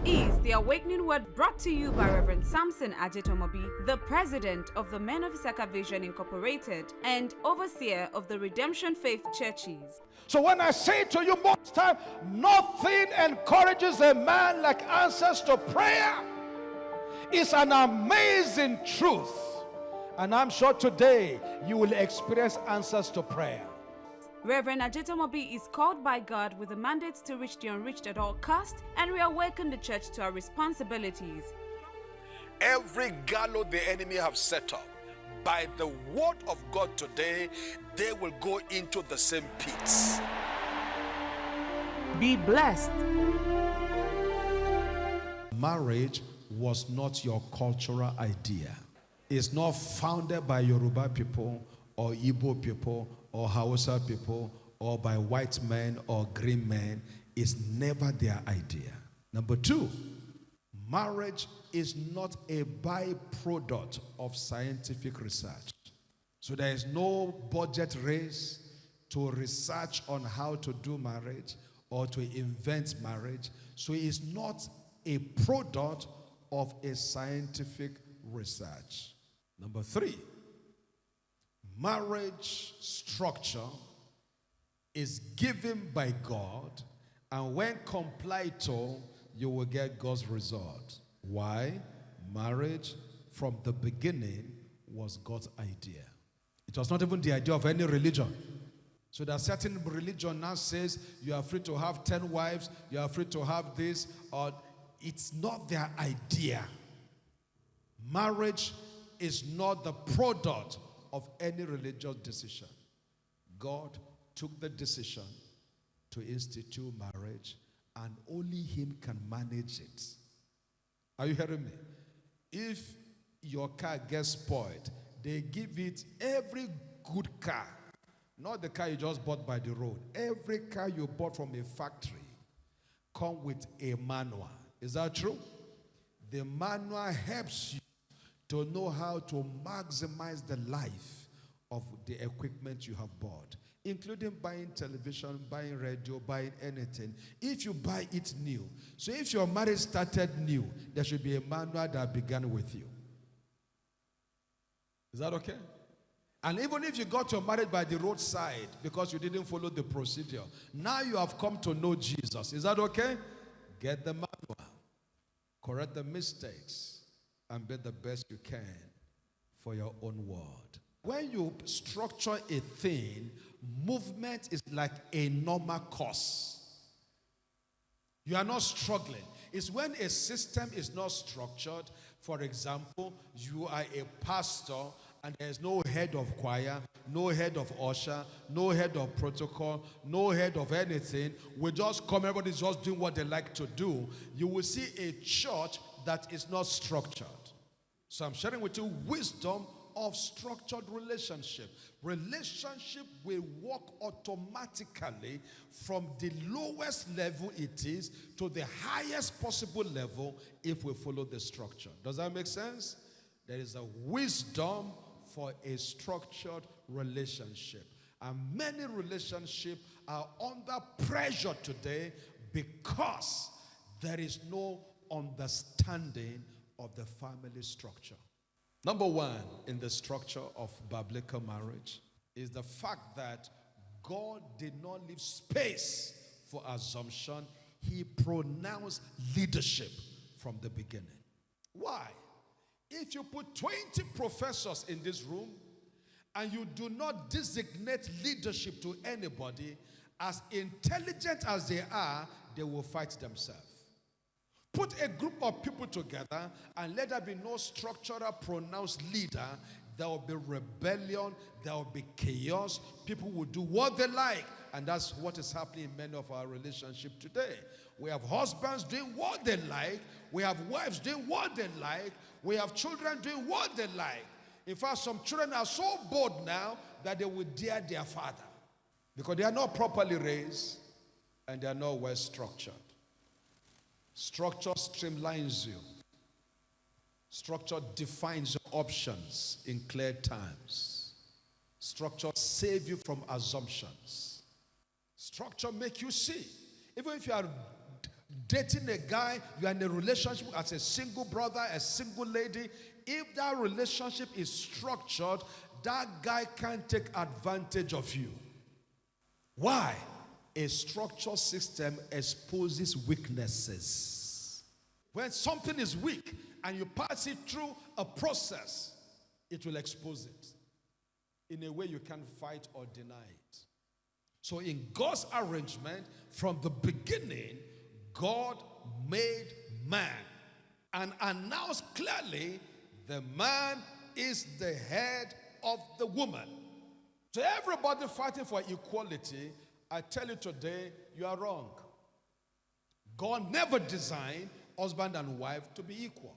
is the Awakening Word brought to you by Reverend Samson Ajetomobi, the President of the Men of Issachar Vision Incorporated and Overseer of the Redemption Faith Churches. So when I say to you most time, nothing encourages a man like answers to prayer. It's an amazing truth. And I'm sure today you will experience answers to prayer. Reverend Ajetomobi is called by God with a mandate to reach the unreached at all cost and reawaken the church to our responsibilities. Every gallows the enemy have set up, by the word of God today, they will go into the same pits. Be blessed. Marriage was not your cultural idea. It's not founded by Yoruba people or Igbo people or Hausa people or by white men or green men. It's never their idea. Number two, marriage is not a byproduct of scientific research. So there is no budget race to research on how to do marriage or to invent marriage. So it's not a product of a scientific research. Number three, marriage structure is given by God, and when complied to, you will get God's result. Why? Marriage from the beginning was God's idea. It was not even the idea of any religion. So that certain religion now says you are free to have 10 wives, you are free to have this, or it's not their idea. Marriage is not the product of any religious decision. God took the decision to institute marriage, and only Him can manage it. Are you hearing me? If your car gets spoiled, they give it every good car, not the car you just bought by the road. Every car you bought from a factory come with a manual. Is that true? The manual helps you to know how to maximize the life of the equipment you have bought, including buying television, buying radio, buying anything, if you buy it new. So if your marriage started new, there should be a manual that began with you. Is that okay? And even if you got your marriage by the roadside because you didn't follow the procedure, now you have come to know Jesus. Is that okay? Get the manual, correct the mistakes, and be the best you can for your own world. When you structure a thing, movement is like a normal course. You are not struggling. It's when a system is not structured. For example, you are a pastor and there's no head of choir, no head of usher, no head of protocol, no head of anything. We just come, everybody's just doing what they like to do. You will see a church that is not structured. So I'm sharing with you wisdom of structured relationship. Relationship will work automatically from the lowest level it is to the highest possible level if we follow the structure. Does that make sense? There is a wisdom for a structured relationship. And many relationships are under pressure today because there is no understanding of the family structure. Number one in the structure of biblical marriage is the fact that God did not leave space for assumption. He pronounced leadership from the beginning. Why? If you put 20 professors in this room and you do not designate leadership to anybody, as intelligent as they are, they will fight themselves. Put a group of people together and let there be no structural pronounced leader. There will be rebellion, there will be chaos. People will do what they like. And that's what is happening in many of our relationships today. We have husbands doing what they like. We have wives doing what they like. We have children doing what they like. In fact, some children are so bold now that they will dare their father because they are not properly raised and they are not well structured. Structure streamlines you. Structure defines your options in clear terms. Structure saves you from assumptions. Structure makes you see. Even if you are dating a guy, you are in a relationship as a single brother, a single lady. If that relationship is structured, that guy can't take advantage of you. Why? A structured system exposes weaknesses. When something is weak and you pass it through a process, it will expose it in a way you can't fight or deny it. So in God's arrangement, from the beginning, God made man and announced clearly the man is the head of the woman. To everybody fighting for equality, I tell you today, you are wrong. God never designed husband and wife to be equal.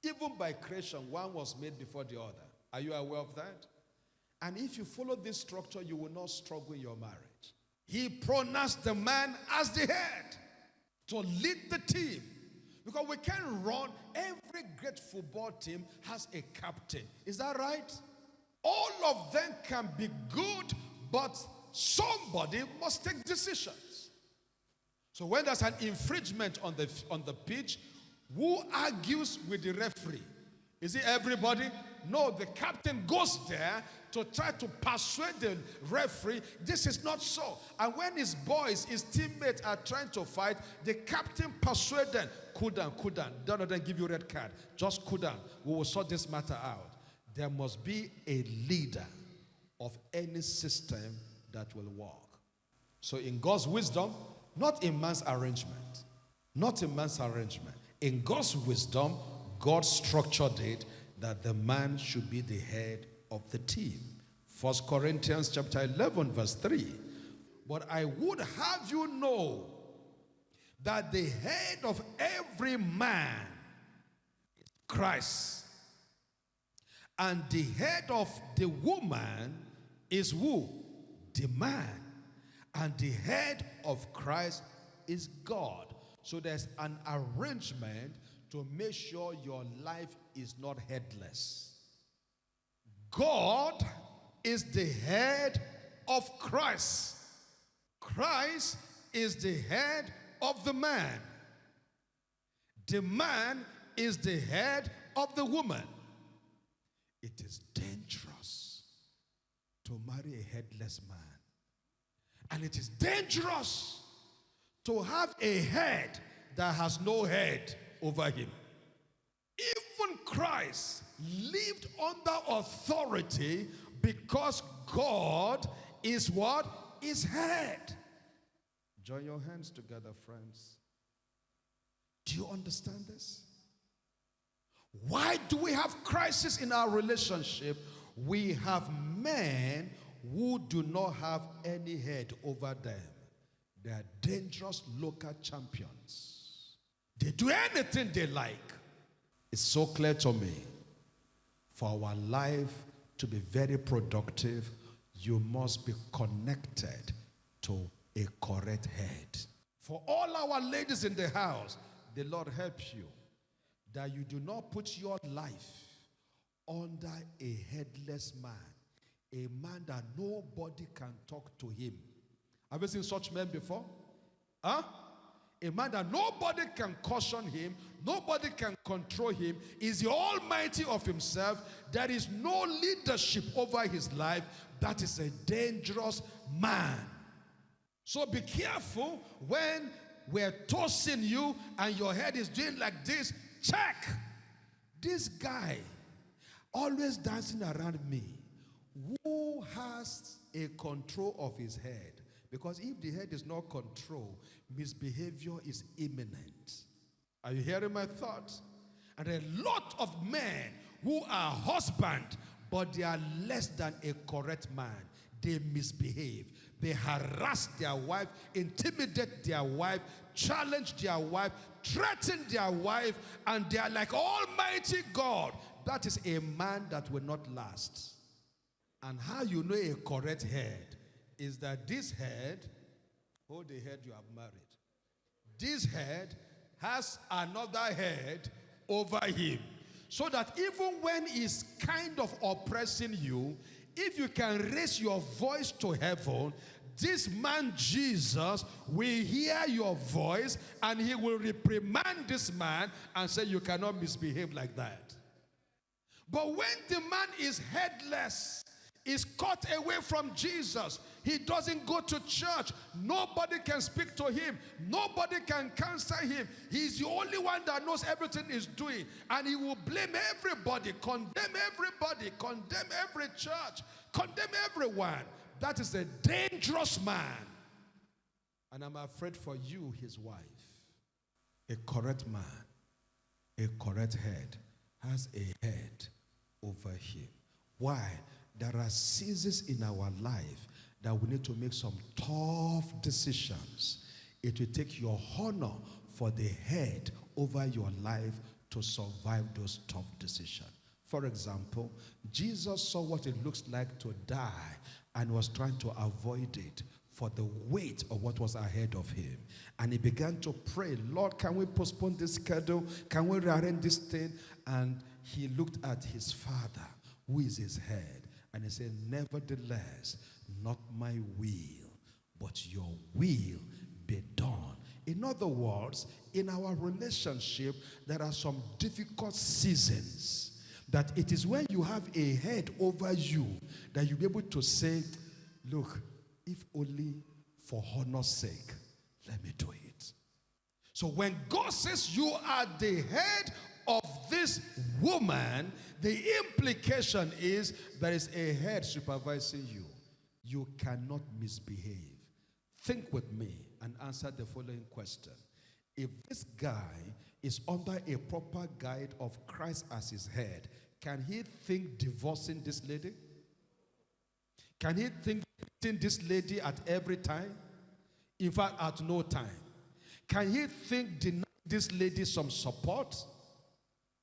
Even by creation, one was made before the other. Are you aware of that? And if you follow this structure, you will not struggle in your marriage. He pronounced the man as the head to lead the team. Because we can run, every great football team has a captain. Is that right? All of them can be good, but somebody must take decisions. So when there's an infringement on the pitch, who argues with the referee? Is it everybody? No, the captain goes there to try to persuade the referee, this is not so. And when his boys, his teammates are trying to fight, the captain persuades them, cool down, don't let them give you a red card. Just cool down. We will sort this matter out. There must be a leader of any system that will work. So in God's wisdom, not in man's arrangement, in God's wisdom, God structured it that the man should be the head of the team. 1 Corinthians chapter 11 verse 3. But I would have you know that the head of every man is Christ. And the head of the woman is who? The man. And the head of Christ is God. So there's an arrangement to make sure your life is not headless. God is the head of Christ. Christ is the head of the man. The man is the head of the woman. It is dangerous to marry a headless man. And it is dangerous to have a head that has no head over him. Even Christ lived under authority because God is what? His head. Join your hands together, friends. Do you understand this? Why do we have crisis in our relationship? We have men who do not have any head over them. They are dangerous local champions. They do anything they like. It's so clear to me. For our life to be very productive, you must be connected to a correct head. For all our ladies in the house, the Lord help you that you do not put your life under a headless man, a man that nobody can talk to him. Have you seen such men before? Huh? A man that nobody can caution him, nobody can control him, is the almighty of himself. There is no leadership over his life. That is a dangerous man. So be careful when we're tossing you and your head is doing like this. Check. This guy always dancing around me. Who has a control of his head? Because if the head is not controlled, misbehavior is imminent. Are you hearing my thoughts? And there are a lot of men who are husbands, but they are less than a correct man. They misbehave. They harass their wife, intimidate their wife, challenge their wife, threaten their wife, and they are like Almighty God. That is a man that will not last. And how you know a correct head is that this head, hold the head you have married, this head has another head over him. So that even when he's kind of oppressing you, if you can raise your voice to heaven, this man Jesus will hear your voice and he will reprimand this man and say, you cannot misbehave like that. But when the man is headless, is cut away from Jesus, he doesn't go to church, nobody can speak to him, nobody can counsel him, he's the only one that knows everything he's doing, and he will blame everybody, condemn every church, condemn everyone. That is a dangerous man. And I'm afraid for you, his wife. A correct man, a correct head, has a head over him. Why? There are seasons in our life that we need to make some tough decisions. It will take your honor for the head over your life to survive those tough decisions. For example, Jesus saw what it looks like to die and was trying to avoid it for the weight of what was ahead of him. And he began to pray, Lord, can we postpone this schedule? Can we rearrange this thing? And he looked at his father, who is his head, and he said, nevertheless, not my will, but your will be done. In other words, in our relationship, there are some difficult seasons that it is when you have a head over you that you'll be able to say, look, if only for honor's sake, let me do it. So when God says you are the head of this woman, the implication is there is a head supervising you. You cannot misbehave. Think with me and answer the following question. If this guy is under a proper guide of Christ as his head, can he think divorcing this lady? Can he think beating this lady at every time? In fact, at no time. Can he think denying this lady some support?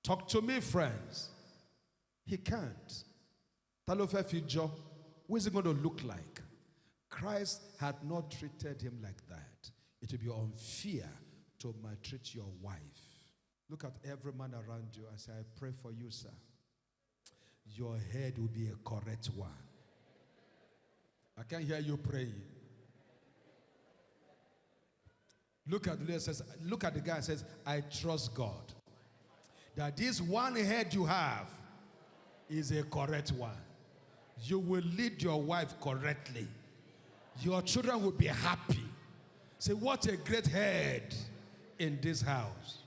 Talk to me, friends. He can't. Talofe, what is it going to look like? Christ had not treated him like that. It would be unfair to maltreat your wife. Look at every man around you and say, I pray for you, sir. Your head will be a correct one. I can't hear you praying. Look at the guy and says, I trust God that this one head you have is a correct one. You will lead your wife correctly. Your children will be happy. Say, what a great head in this house.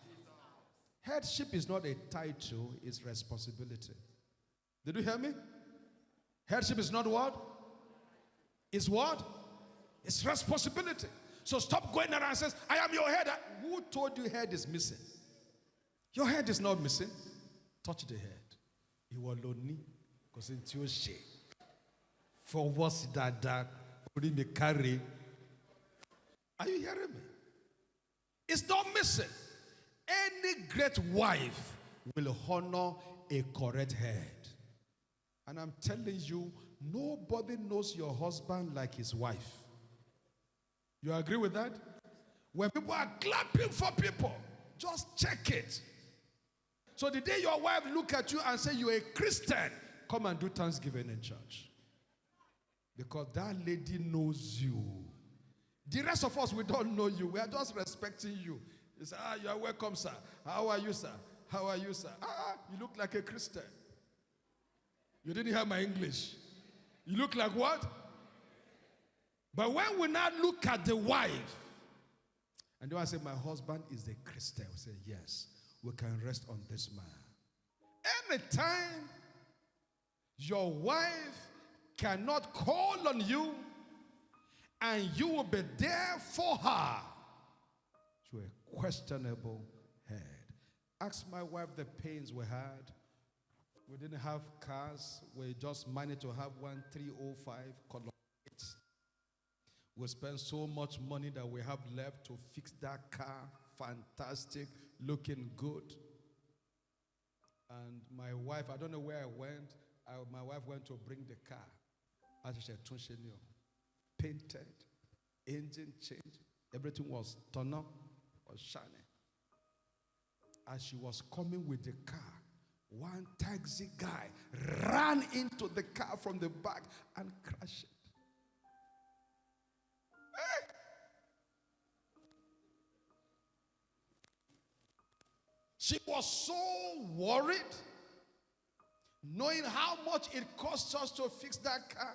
Headship is not a title, it's responsibility. Did you hear me? Headship is not what? It's what? It's responsibility. So stop going around and says, I am your head. Who told you head is missing? Your head is not missing. Touch the head. You will lonely because it's your shame. For what's that me carry? Are you hearing me? It's not missing. Any great wife will honor a correct head. And I'm telling you, nobody knows your husband like his wife. You agree with that? When people are clapping for people, just check it. So the day your wife look at you and say you're a Christian, come and do Thanksgiving in church. Because that lady knows you. The rest of us, we don't know you. We are just respecting you. You say, you are welcome, sir. How are you, sir? How are you, sir? You look like a Christian. You didn't hear my English. You look like what? But when we now look at the wife, and then I say, my husband is a Christian. We say, yes, we can rest on this man. Anytime your wife cannot call on you and you will be there for her, to a questionable head. Ask my wife the pains we had. We didn't have cars. We just managed to have one 305 color. We spent so much money that we have left to fix that car. Fantastic, looking good. And my wife, I don't know where I went. My wife went to bring the car. Painted, engine changed. Everything was turned up, was shining. As she was coming with the car, one taxi guy ran into the car from the back and crashed it. She was so worried, knowing how much it costs us to fix that car.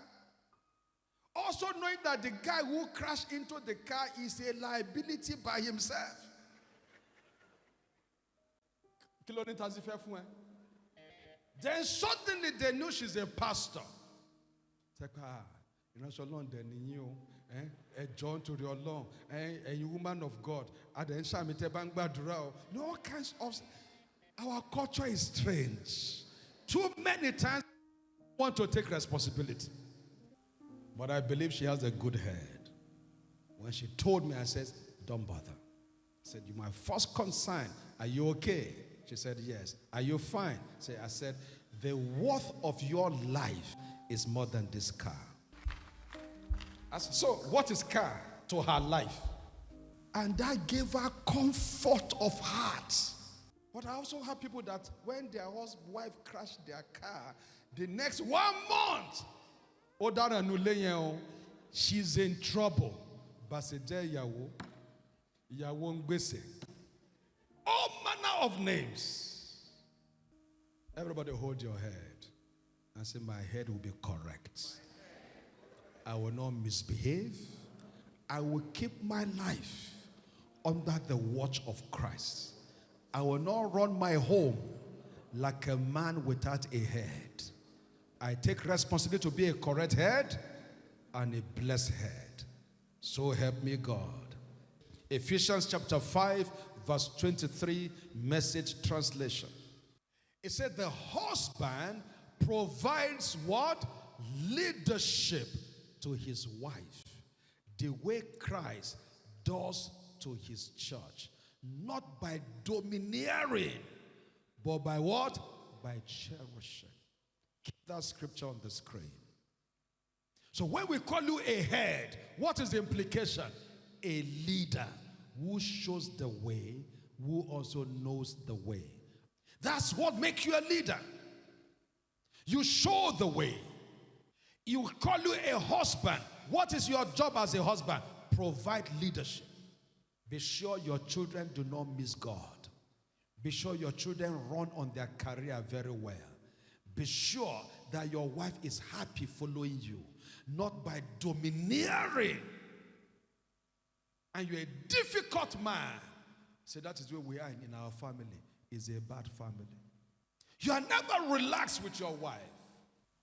Also knowing that the guy who crashed into the car is a liability by himself. Then suddenly they knew she's a pastor. John to the Lord, a woman of God. No kinds of. Our culture is strange. Too many times we want to take responsibility. But I believe she has a good head. When she told me, I said, don't bother. I said, you my first concern. Are you okay? She said, yes. Are you fine? I said, the worth of your life is more than this car. I said, so what is car to her life? And that gave her comfort of heart. But I also have people that when their wife crashed their car, the next 1 month, she's in trouble. All manner of names. Everybody hold your head and say, my head will be correct. I will not misbehave. I will keep my life under the watch of Christ. I will not run my home like a man without a head. I take responsibility to be a correct head and a blessed head. So help me God. Ephesians chapter 5, verse 23, Message translation. It said the husband provides what? Leadership to his wife, the way Christ does to his church. Not by domineering, but by what? By cherishing. Keep that scripture on the screen. So when we call you a head, what is the implication? A leader who shows the way, who also knows the way. That's what makes you a leader. You show the way. You call you a husband. What is your job as a husband? Provide leadership. Be sure your children do not miss God. Be sure your children run on their career very well. Be sure that your wife is happy following you, not by domineering. And you're a difficult man. So that is where we are in our family. It's a bad family. You are never relaxed with your wife.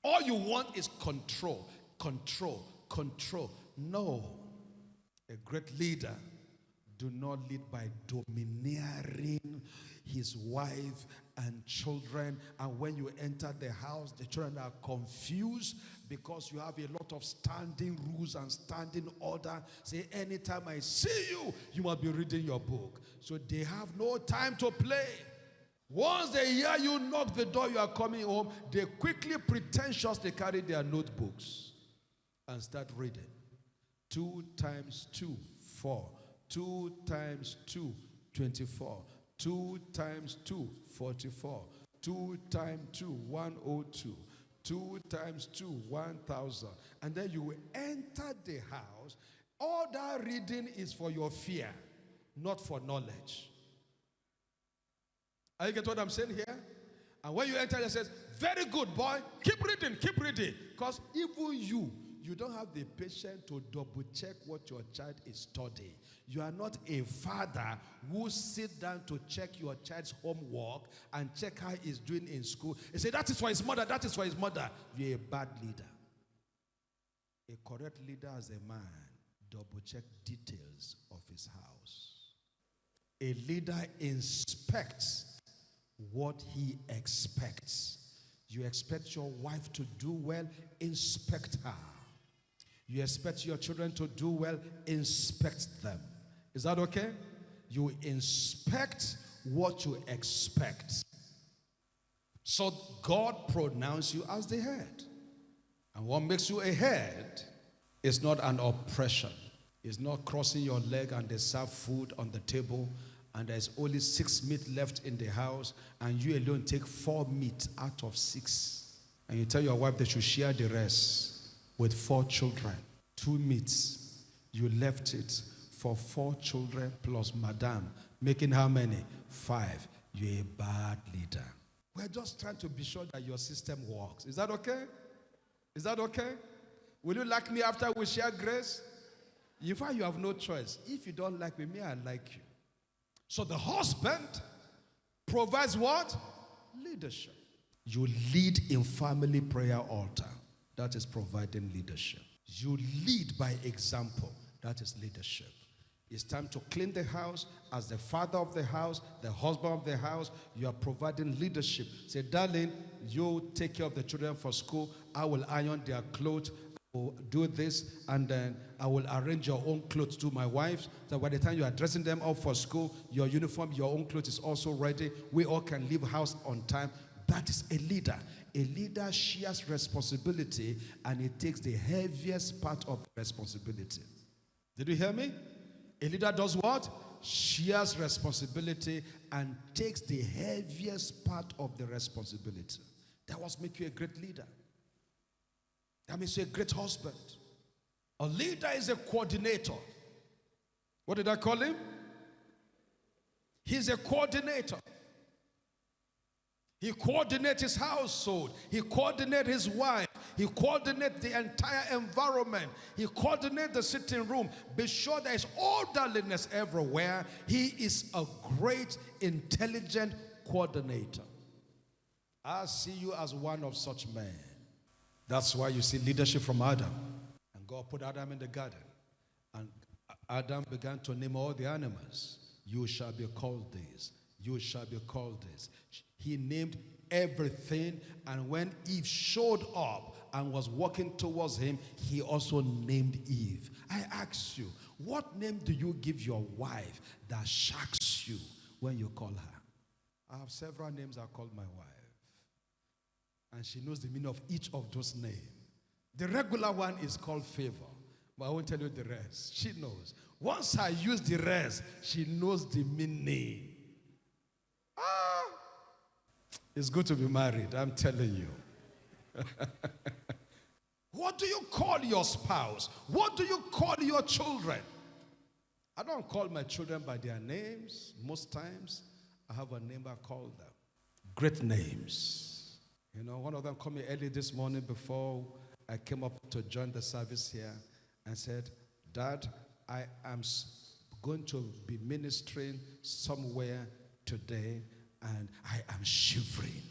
All you want is control, control, control. No. A great leader do not lead by domineering his wife and children. And when you enter the house, the children are confused because you have a lot of standing rules and standing order. Say, anytime I see you, you must be reading your book. So they have no time to play. Once they hear you knock the door, you are coming home, they quickly pretentiously carry their notebooks and start reading. 2 times 2, 4. 2 times 2, 24. 2 times 2, 44. 2 times 2, 102. 2 times 2, 1,000. And then you will enter the house. All that reading is for your fear, not for knowledge. Are you get what I'm saying here? And when you enter, it says, very good, boy. Keep reading, keep reading. Because even you don't have the patience to double check what your child is studying. You are not a father who sits down to check your child's homework and check how he's doing in school. You say, that is for his mother, that is for his mother. You're a bad leader. A correct leader as a man double check details of his house. A leader inspects what he expects. You expect your wife to do well, inspect her. You expect your children to do well, inspect them. Is that okay? You inspect what you expect. So God pronounced you as the head. And what makes you a head is not an oppression. It's not crossing your leg and they serve food on the table and there's only 6 meat left in the house and you alone take 4 meat out of 6. And you tell your wife they should share the rest with 4 children. 2 meats. You left it for 4 children plus madam. Making how many? 5. you're a bad leader. We're just trying to be sure that your system works. Is that okay? Is that okay? Will you like me after we share grace? In fact, you have no choice. If you don't like me, I like you. So the husband provides what? Leadership. You lead in family prayer altar. That is providing leadership. You lead by example. That is leadership. It's time to clean the house. As the father of the house, the husband of the house, you are providing leadership. Say, darling, you take care of the children for school. I will iron their clothes. I will do this, and then I will arrange your own clothes to my wife. So by the time you are dressing them up for school, your uniform, your own clothes is also ready. We all can leave house on time. That is a leader. A leader shares responsibility, and it takes the heaviest part of the responsibility. Did you hear me? A leader does what? Shares responsibility and takes the heaviest part of the responsibility. That was make you a great leader. That makes you a great husband. A leader is a coordinator. What did I call him? He's a coordinator. He coordinates his household. He coordinates his wife. He coordinates the entire environment. He coordinates the sitting room. Be sure there is orderliness everywhere. He is a great, intelligent coordinator. I see you as one of such men. That's why you see leadership from Adam. And God put Adam in the garden. And Adam began to name all the animals. You shall be called this. You shall be called this. He named everything, and when Eve showed up and was walking towards him, he also named Eve. I ask you, what name do you give your wife that shocks you when you call her? I have several names I call my wife, and she knows the meaning of each of those names. The regular one is called favor, but I won't tell you the rest. She knows. Once I use the rest, she knows the meaning. It's good to be married, I'm telling you. What do you call your spouse? What do you call your children? I don't call my children by their names. Most times, I have a name I call them. Great names. You know, one of them called me early this morning before I came up to join the service here and said, Dad, I am going to be ministering somewhere today, and I am shivering.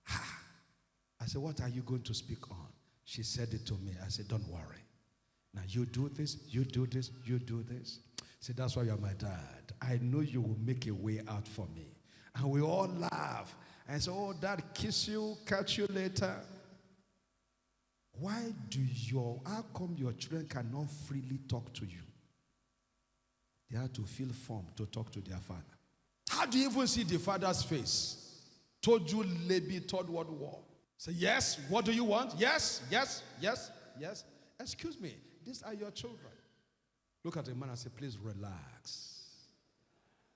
I said, what are you going to speak on? She said it to me. I said, don't worry. Now you do this, you do this, you do this. See, that's why you're my dad. I know you will make a way out for me. And we all laugh. And say, oh, Dad, kiss you, catch you later. How come your children cannot freely talk to you? They have to feel formed to talk to their father. How do you even see the father's face? Told you, Lebi, Third World War. Say, yes, what do you want? Yes, yes, yes, yes. Excuse me, these are your children. Look at the man and say, please relax.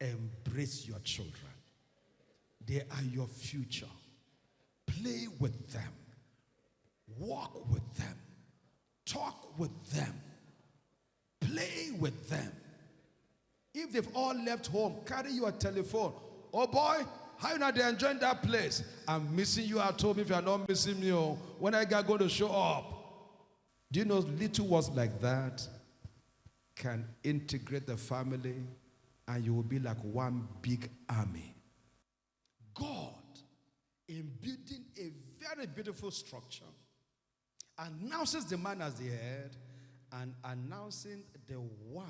Embrace your children. They are your future. Play with them. Walk with them. Talk with them. Play with them. If they've all left home, carry your telephone. Oh boy, how you not there enjoying that place? I'm missing you at home if you're not missing me. When I got going to show up. Do you know little words like that can integrate the family, and you will be like one big army. God, in building a very beautiful structure, announces the man as the head and announcing the wife.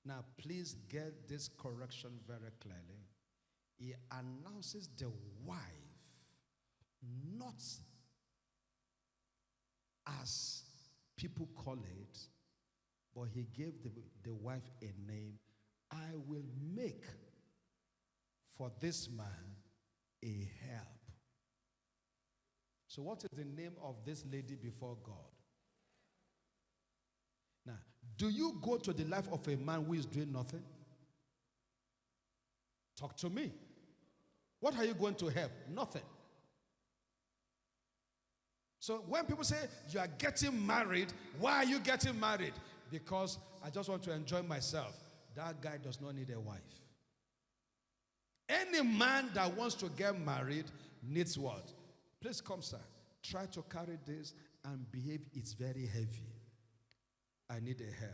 Now, please get this correction very clearly. He announces the wife not as people call it, but he gave the wife a name. I will make for this man a help. So what is the name of this lady before God? Now, do you go to the life of a man who is doing nothing? Talk to me. What are you going to help? Nothing. So when people say you are getting married, why are you getting married? Because I just want to enjoy myself. That guy does not need a wife. Any man that wants to get married needs what? Please come, sir. Try to carry this and behave. It's very heavy. I need a help.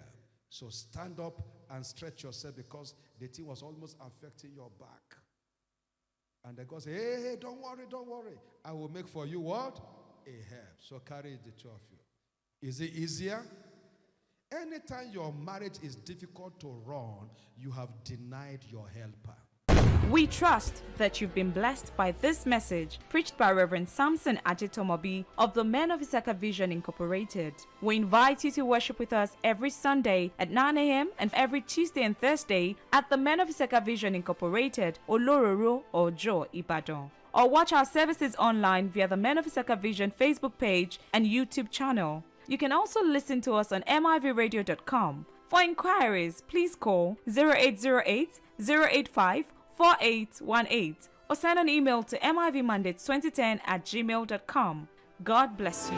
So stand up and stretch yourself because the thing was almost affecting your back. And the God said, hey, don't worry, don't worry. I will make for you what? A help. So carry the two of you. Is it easier? Anytime your marriage is difficult to run, you have denied your helper. We trust that you've been blessed by this message preached by Reverend Samson Ajetomobi of the Men of Issachar Vision Incorporated. We invite you to worship with us every Sunday at 9 a.m. and every Tuesday and Thursday at the Men of Issachar Vision Incorporated, Olororo, Ojo, Ibadan. Or watch our services online via the Men of Issachar Vision Facebook page and YouTube channel. You can also listen to us on mivradio.com. For inquiries, please call 0808 085 4818 or send an email to mivmandates2010@gmail.com. God bless you.